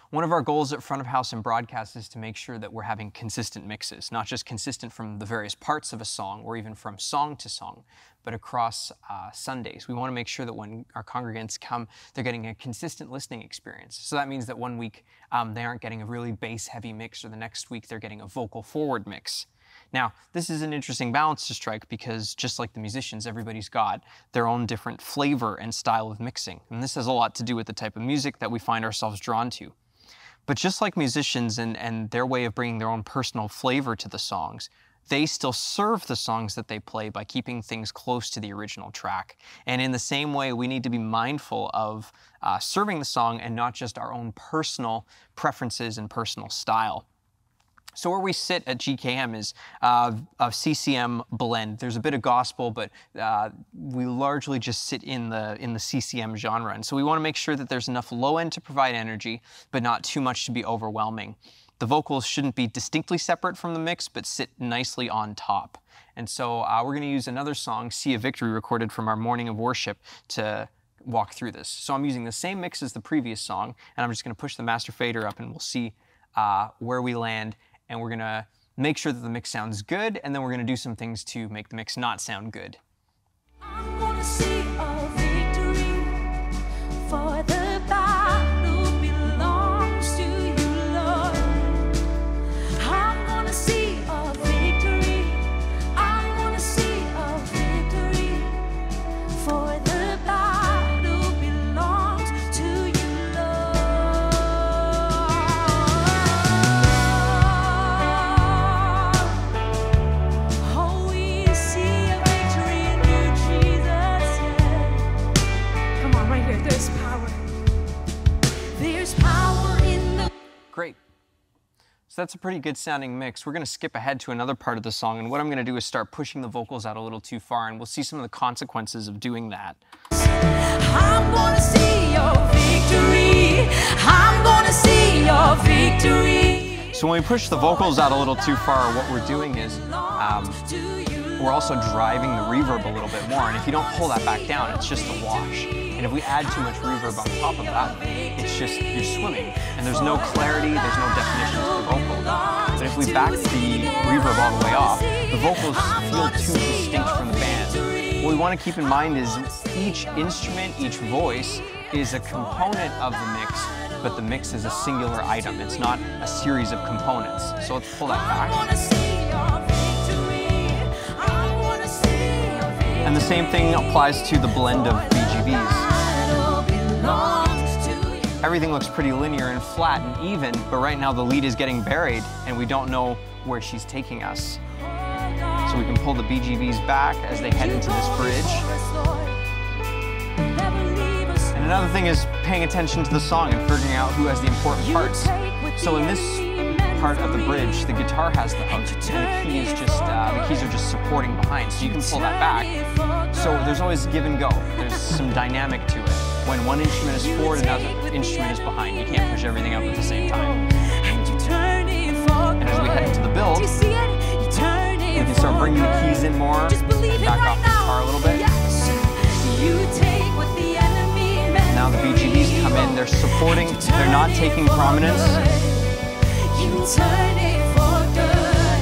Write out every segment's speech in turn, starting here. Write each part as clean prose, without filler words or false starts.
One of our goals at front of house and broadcast is to make sure that we're having consistent mixes, not just consistent from the various parts of a song or even from song to song, but across Sundays. We want to make sure that when our congregants come, they're getting a consistent listening experience. So that means that one week they aren't getting a really bass-heavy mix, or the next week they're getting a vocal-forward mix. Now, this is an interesting balance to strike because just like the musicians, everybody's got their own different flavor and style of mixing. And this has a lot to do with the type of music that we find ourselves drawn to. But just like musicians and their way of bringing their own personal flavor to the songs, they still serve the songs that they play by keeping things close to the original track. And in the same way, we need to be mindful of serving the song and not just our own personal preferences and personal style. So where we sit at GKM is a CCM blend. There's a bit of gospel, but we largely just sit in the CCM genre. And so we want to make sure that there's enough low end to provide energy, but not too much to be overwhelming. The vocals shouldn't be distinctly separate from the mix, but sit nicely on top. And so we're going to use another song, Sea of Victory, recorded from our morning of worship, to walk through this. So I'm using the same mix as the previous song, and I'm just going to push the master fader up, and we'll see where we land. And we're going to make sure that the mix sounds good, and then we're going to do some things to make the mix not sound good. I'm gonna see a victory, for the battle belongs to you, Lord. I'm gonna see a victory, I'm gonna see a victory, for the battle belongs to you, Lord. Oh, we see a victory in you, Jesus, yeah. Come on, right here, there's power. There's power in the... Great. So that's a pretty good sounding mix. We're going to skip ahead to another part of the song, and what I'm going to do is start pushing the vocals out a little too far, and we'll see some of the consequences of doing that. I'm gonna see your victory. I'm gonna see your victory. So when we push the vocals out a little too far, what we're doing is we're also driving the reverb a little bit more, and if you don't pull that back down, it's just a wash. And if we add too much reverb on top of that, it's just, you're swimming, and there's no clarity, there's no definition to the vocal. But if we back the reverb all the way off, the vocals feel too distinct from the band. What we want to keep in mind is each instrument, each voice is a component of the mix, but the mix is a singular item. It's not a series of components. So let's pull that back. And the same thing applies to the blend of BGVs. Everything looks pretty linear and flat and even, but right now the lead is getting buried and we don't know where she's taking us. So we can pull the BGVs back as they head into this bridge. And another thing is paying attention to the song and figuring out who has the important parts. So in this part of the bridge, the guitar has the hook, and the keys are just supporting behind. So you can pull that back. So there's always give and go. There's some dynamic to it. When one instrument is forward, another instrument is behind. You can't push everything up at the same time. And as we head into the build, we can start bringing the keys in more, back off the guitar a little bit. Now the BGVs come in, they're supporting, they're not taking prominence. You turn it for good.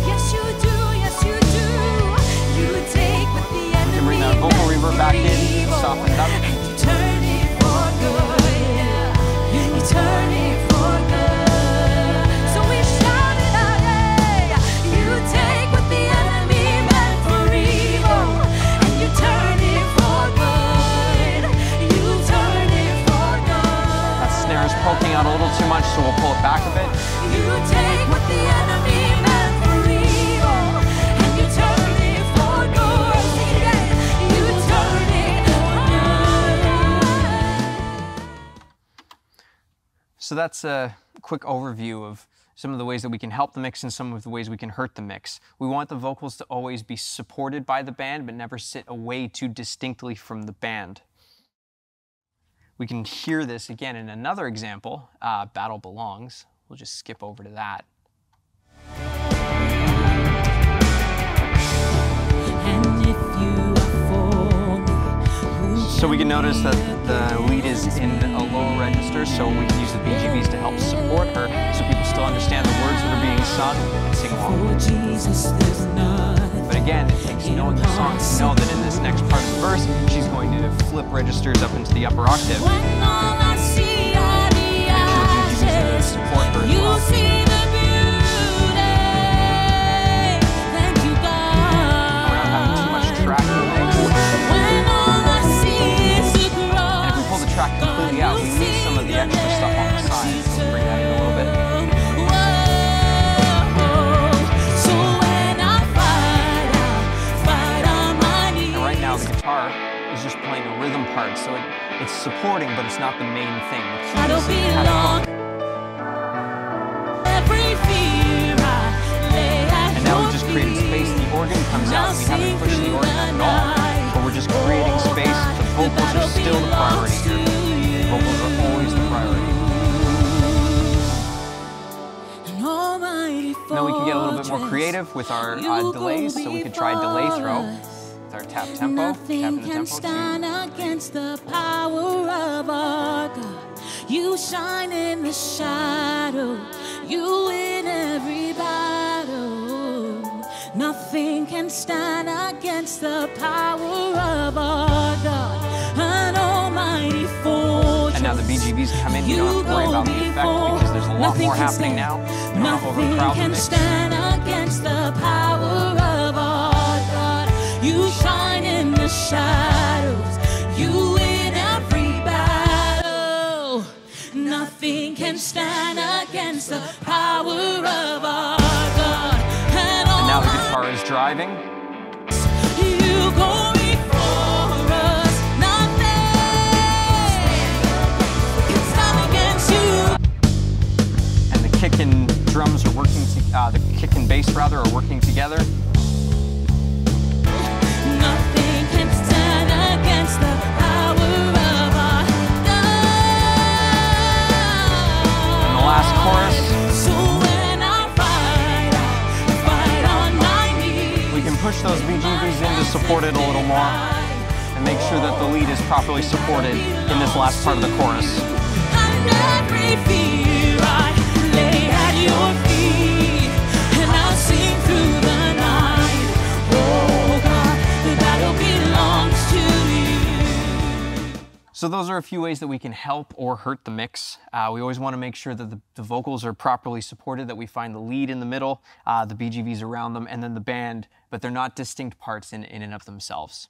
Yes, you do, yes, you do. You take what the enemy. We can bring that vocal reverb back in, soften it up. You turn it for good. You turn it for good. So we shout it out, yeah. You take what the enemy meant for evil, and you turn it for good. You turn it for good. That snare is poking out a little too much, so we'll pull it back a bit. You take what the enemy meant for evil, and you turn it for good. Sing it again. You turn it for good. So that's a quick overview of some of the ways that we can help the mix and some of the ways we can hurt the mix. We want the vocals to always be supported by the band, but never sit away too distinctly from the band. We can hear this again in another example, Battle Belongs. We'll just skip over to that. So we can notice that the lead is in a low red registers, so we can use the BGVs to help support her so people still understand the words that are being sung and sing along. But again, it takes knowing the song to know that in this next part of the verse, she's going to flip registers up into the upper octave. And she'll use BGVs to support her as well. Track completely out, we lose some of the extra stuff on the side, so we'll bring that in a little bit. And right now the guitar is just playing a rhythm part, so it's supporting, but it's not the main thing. The key is how to hook. And now we've just created space, the organ comes out, we haven't pushed the organ up at all, but we're just creating space. The vocals are still the priority here. Vocals are always the priority. Now we can get a little bit more creative with our delays, so we could try delay throw with our tap tempo. Tap in the tempo. Stand against the power of our God. You shine in the shadow. You win every battle. Nothing can stand against the power of our God. An almighty fortress. And now the BGVs come in, you don't have to worry about the effect because there's a lot more happening now. You don't overcrowd the mix. Stand against the power of our God. You shine in the shadows. You win every battle. Nothing can stand against the power of our God. And now the guitar is driving. You go before us. Nothing can stand against you. And the kick and drums are working, the kick and bass rather, are working together. Nothing can stand against the power of our God. And the last chorus. So when I fight on my knees. We can push those BGVs in to support it a little more and make sure that the lead is properly supported in this last part of the chorus. And every fear I lay at your feet, and I'll sing through the night. Oh God, the battle belongs to you. So those are a few ways that we can help or hurt the mix. We always want to make sure that the vocals are properly supported, that we find the lead in the middle, the BGVs around them, and then the band, but they're not distinct parts in and of themselves.